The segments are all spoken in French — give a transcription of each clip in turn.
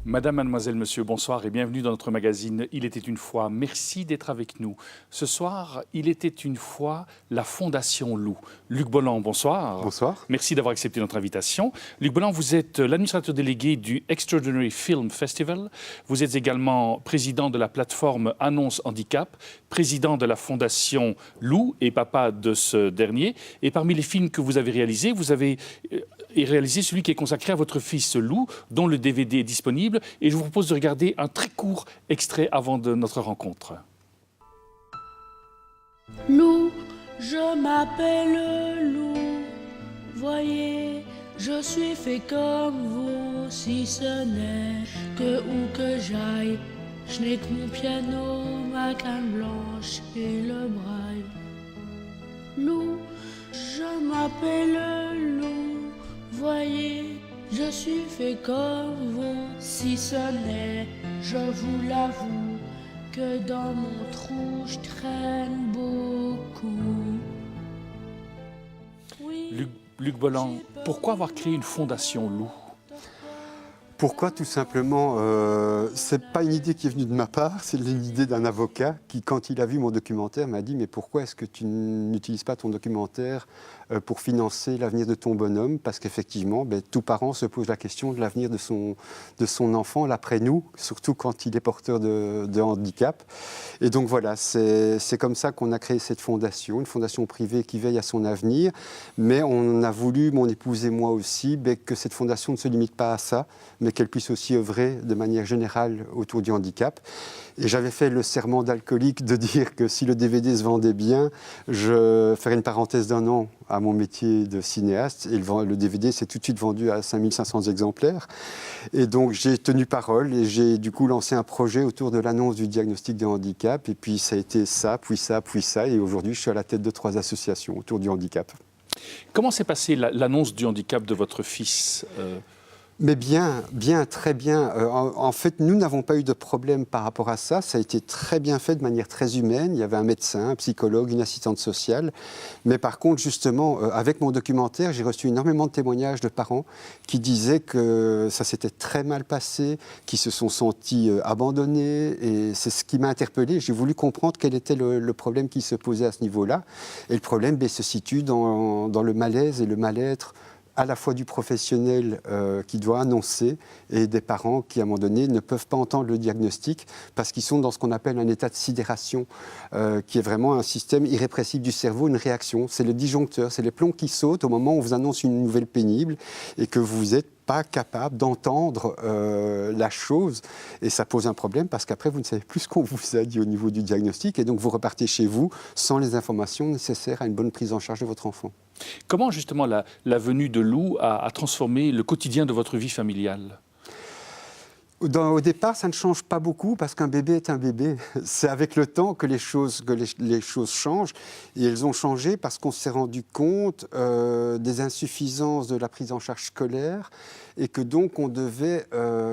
Madame, mademoiselle, monsieur, bonsoir et bienvenue dans notre magazine Il était une fois. Merci d'être avec nous. Ce soir, Il était une fois la Fondation Lou. Luc Bolland, bonsoir. Bonsoir. Merci d'avoir accepté notre invitation. Luc Bolland, vous êtes l'administrateur délégué du Extraordinary Film Festival. Vous êtes également président de la plateforme Annonce Handicap, président de la Fondation Lou et papa de ce dernier. Et parmi les films que vous avez réalisés, vous avez réalisé celui qui est consacré à votre fils Lou, dont le DVD est disponible. Et je vous propose de regarder un très court extrait avant de notre rencontre. Lou, je m'appelle Lou, voyez, je suis fait comme vous, si ce n'est que où que j'aille, je n'ai que mon piano, ma canne blanche et le braille. Lou, je m'appelle Lou, voyez, je suis fait comme vous, si ce n'est, je vous l'avoue, que dans mon trou je traîne beaucoup. Oui, Luc Bolland, pourquoi avoir créé une fondation Lou? Pourquoi? Tout simplement, c'est pas une idée qui est venue de ma part, c'est l'idée d'un avocat qui, quand il a vu mon documentaire, m'a dit « Mais pourquoi est-ce que tu n'utilises pas ton documentaire pour financer l'avenir de ton bonhomme ?» Parce qu'effectivement, tout parent se pose la question de l'avenir de son enfant, l'après nous, surtout quand il est porteur de handicap. Et donc voilà, c'est comme ça qu'on a créé cette fondation, une fondation privée qui veille à son avenir. Mais on a voulu, mon épouse et moi aussi, que cette fondation ne se limite pas à ça, mais qu'elle puisse aussi œuvrer de manière générale autour du handicap. Et j'avais fait le serment d'alcoolique de dire que si le DVD se vendait bien, je ferais une parenthèse d'un an à mon métier de cinéaste. Et le DVD s'est tout de suite vendu à 5500 exemplaires. Et donc j'ai tenu parole et j'ai du coup lancé un projet autour de l'annonce du diagnostic de handicap. Et puis ça a été ça, puis ça, puis ça. Et aujourd'hui, je suis à la tête de 3 associations autour du handicap. Comment s'est passée l'annonce du handicap de votre fils Mais bien, très bien. En fait, nous n'avons pas eu de problème par rapport à ça. Ça a été très bien fait de manière très humaine. Il y avait un médecin, un psychologue, une assistante sociale. Mais par contre, justement, avec mon documentaire, j'ai reçu énormément de témoignages de parents qui disaient que ça s'était très mal passé, qui se sont sentis abandonnés. Et c'est ce qui m'a interpellé. J'ai voulu comprendre quel était le problème qui se posait à ce niveau-là. Et le problème se situe dans le malaise et le mal-être à la fois du professionnel qui doit annoncer et des parents qui, à un moment donné, ne peuvent pas entendre le diagnostic parce qu'ils sont dans ce qu'on appelle un état de sidération, qui est vraiment un système irrépressible du cerveau, une réaction. C'est le disjoncteur, c'est les plombs qui sautent au moment où on vous annonce une nouvelle pénible et que vous êtes pas capable d'entendre la chose et ça pose un problème parce qu'après vous ne savez plus ce qu'on vous a dit au niveau du diagnostic et donc vous repartez chez vous sans les informations nécessaires à une bonne prise en charge de votre enfant. Comment justement la venue de Lou a transformé le quotidien de votre vie familiale? Au départ, ça ne change pas beaucoup parce qu'un bébé est un bébé. C'est avec le temps que les choses changent. Et elles ont changé parce qu'on s'est rendu compte des insuffisances de la prise en charge scolaire et que donc on devait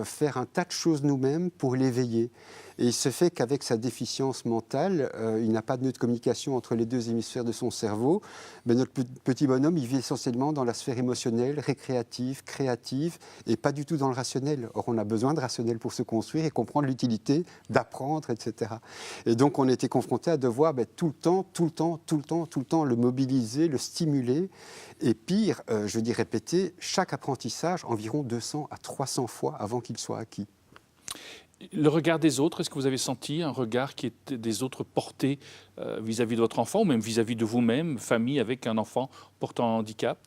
faire un tas de choses nous-mêmes pour l'éveiller. Et il se fait qu'avec sa déficience mentale, il n'a pas de nœud de communication entre les 2 hémisphères de son cerveau. Mais notre petit bonhomme, il vit essentiellement dans la sphère émotionnelle, récréative, créative, et pas du tout dans le rationnel. Or, on a besoin de rationnel pour se construire et comprendre l'utilité d'apprendre, etc. Et donc, on était confronté à devoir tout le temps le mobiliser, le stimuler. Et pire, je dis répéter, chaque apprentissage environ 200 à 300 fois avant qu'il soit acquis. Le regard des autres, est-ce que vous avez senti un regard qui est des autres porté vis-à-vis de votre enfant ou même vis-à-vis de vous-même, famille avec un enfant portant un handicap?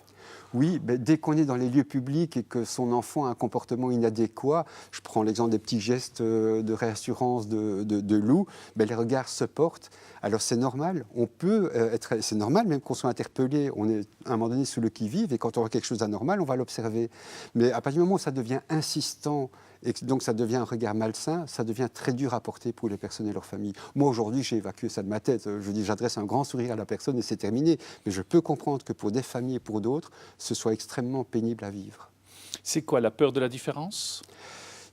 Oui, dès qu'on est dans les lieux publics et que son enfant a un comportement inadéquat, je prends l'exemple des petits gestes de réassurance de Lou, les regards se portent. Alors c'est normal, c'est normal même qu'on soit interpellé, on est à un moment donné sous le qui-vive et quand on voit quelque chose d'anormal, on va l'observer. Mais à partir du moment où ça devient insistant et que donc ça devient un regard malsain, ça devient très dur à porter pour les personnes et leurs familles. Moi aujourd'hui, j'ai évacué ça de ma tête. Je dis, j'adresse un grand sourire à la personne et c'est terminé. Mais je peux comprendre que pour des familles et pour d'autres, ce soit extrêmement pénible à vivre. C'est quoi, la peur de la différence?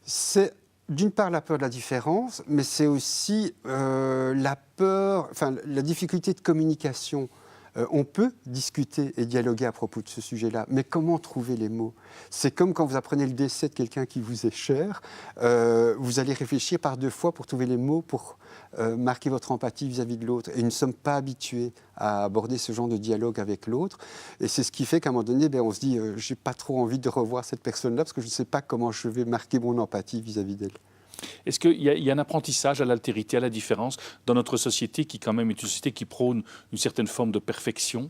C'est d'une part la peur de la différence, mais c'est aussi la difficulté de communication On peut discuter et dialoguer à propos de ce sujet-là, mais comment trouver les mots? C'est comme quand vous apprenez le décès de quelqu'un qui vous est cher, vous allez réfléchir par 2 fois pour trouver les mots pour marquer votre empathie vis-à-vis de l'autre. Et nous ne sommes pas habitués à aborder ce genre de dialogue avec l'autre. Et c'est ce qui fait qu'à un moment donné, on se dit j'ai pas trop envie de revoir cette personne-là parce que je ne sais pas comment je vais marquer mon empathie vis-à-vis d'elle. Est-ce qu'il y a un apprentissage à l'altérité, à la différence, dans notre société qui quand même est une société qui prône une certaine forme de perfection?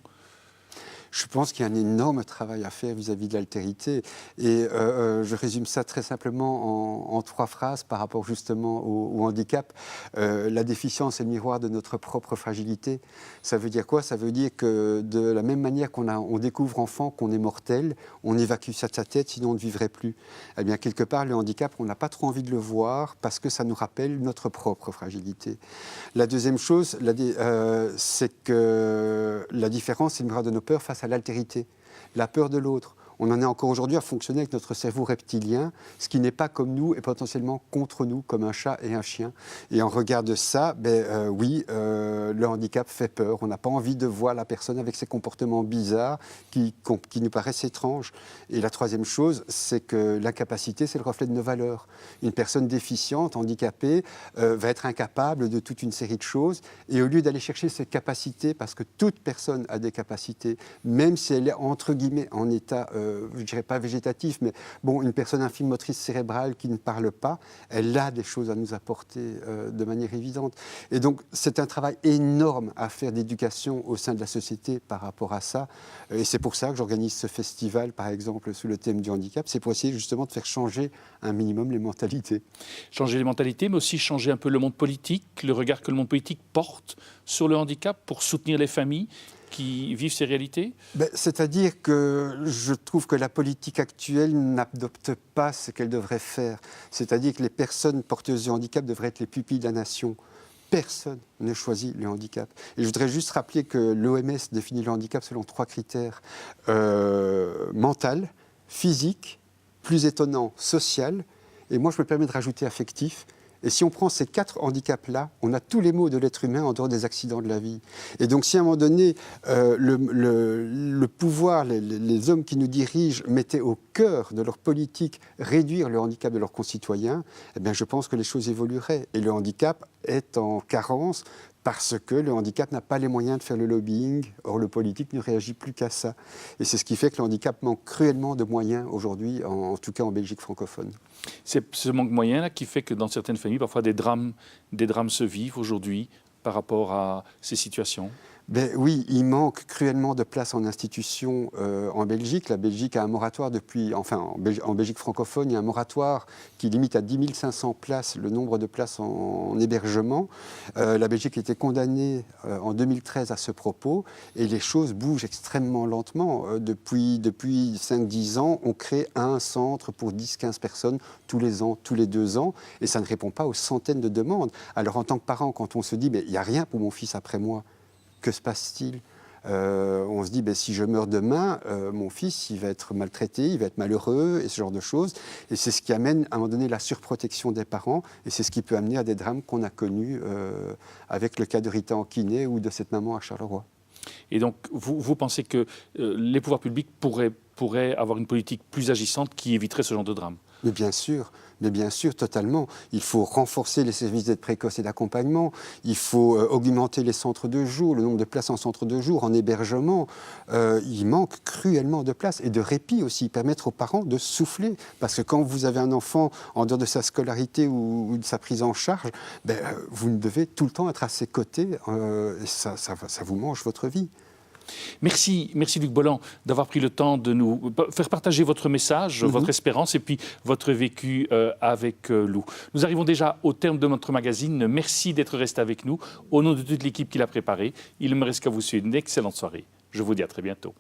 Je pense qu'il y a un énorme travail à faire vis-à-vis de l'altérité. Et je résume ça très simplement en 3 phrases par rapport justement au handicap. La déficience est le miroir de notre propre fragilité. Ça veut dire quoi? Ça veut dire que de la même manière on découvre enfant qu'on est mortel, on évacue ça de sa tête, sinon on ne vivrait plus. Eh bien, quelque part, le handicap, on n'a pas trop envie de le voir parce que ça nous rappelle notre propre fragilité. La deuxième chose, c'est que la différence, c'est le miroir de nos peurs face à l'altérité, la peur de l'autre. On en est encore aujourd'hui à fonctionner avec notre cerveau reptilien, ce qui n'est pas comme nous et potentiellement contre nous, comme un chat et un chien. Et en regard de ça, oui, le handicap fait peur. On n'a pas envie de voir la personne avec ses comportements bizarres qui nous paraissent étranges. Et la troisième chose, c'est que l'incapacité, c'est le reflet de nos valeurs. Une personne déficiente, handicapée, va être incapable de toute une série de choses. Et au lieu d'aller chercher ses capacités, parce que toute personne a des capacités, même si elle est entre guillemets en état je ne dirais pas végétatif, mais bon, une personne infime motrice cérébrale qui ne parle pas, elle a des choses à nous apporter de manière évidente. Et donc, c'est un travail énorme à faire d'éducation au sein de la société par rapport à ça. Et c'est pour ça que j'organise ce festival, par exemple, sous le thème du handicap. C'est pour essayer justement de faire changer un minimum les mentalités. Changer les mentalités, mais aussi changer un peu le monde politique, le regard que le monde politique porte sur le handicap pour soutenir les familles qui vivent ces réalités? C'est-à-dire que je trouve que la politique actuelle n'adopte pas ce qu'elle devrait faire. C'est-à-dire que les personnes porteuses de handicap devraient être les pupilles de la nation. Personne ne choisit le handicap. Et je voudrais juste rappeler que l'OMS définit le handicap selon 3 critères. Mental, physique, plus étonnant, social. Et moi, je me permets de rajouter affectif. Et si on prend ces 4 handicaps-là, on a tous les maux de l'être humain en dehors des accidents de la vie. Et donc, si à un moment donné, le pouvoir, les hommes qui nous dirigent mettaient au cœur de leur politique réduire le handicap de leurs concitoyens, eh bien, je pense que les choses évolueraient. Et le handicap est en carence parce que le handicap n'a pas les moyens de faire le lobbying. Or, le politique ne réagit plus qu'à ça. Et c'est ce qui fait que le handicap manque cruellement de moyens aujourd'hui, en tout cas en Belgique francophone. C'est ce manque de moyens-là qui fait que dans certaines familles, parfois des drames se vivent aujourd'hui par rapport à ces situations? Oui, il manque cruellement de places en institution en Belgique. La Belgique a un moratoire depuis, en Belgique francophone, il y a un moratoire qui limite à 10 500 places le nombre de places en hébergement. La Belgique a été condamnée en 2013 à ce propos et les choses bougent extrêmement lentement. Depuis 5-10 ans, on crée un centre pour 10-15 personnes tous les ans, tous les 2 ans, et ça ne répond pas aux centaines de demandes. Alors en tant que parent, quand on se dit il n'y a rien pour mon fils après moi, que se passe-t-il? On se dit, si je meurs demain, mon fils, il va être maltraité, il va être malheureux, et ce genre de choses. Et c'est ce qui amène, à un moment donné, la surprotection des parents, et c'est ce qui peut amener à des drames qu'on a connus avec le cas de Rita en Kiné ou de cette maman à Charleroi. Et donc, vous pensez que les pouvoirs publics pourraient avoir une politique plus agissante qui éviterait ce genre de drame? Mais bien sûr, totalement. Il faut renforcer les services d'aide précoce et d'accompagnement. Il faut augmenter les centres de jour, le nombre de places en centre de jour, en hébergement. Il manque cruellement de places et de répit aussi, permettre aux parents de souffler. Parce que quand vous avez un enfant en dehors de sa scolarité ou de sa prise en charge, vous ne devez tout le temps être à ses côtés. Ça vous mange votre vie. Merci Luc Bolland d'avoir pris le temps de nous faire partager votre message, votre espérance et puis votre vécu avec Lou. Nous arrivons déjà au terme de notre magazine. Merci d'être resté avec nous. Au nom de toute l'équipe qui l'a préparé, il ne me reste qu'à vous souhaiter une excellente soirée. Je vous dis à très bientôt.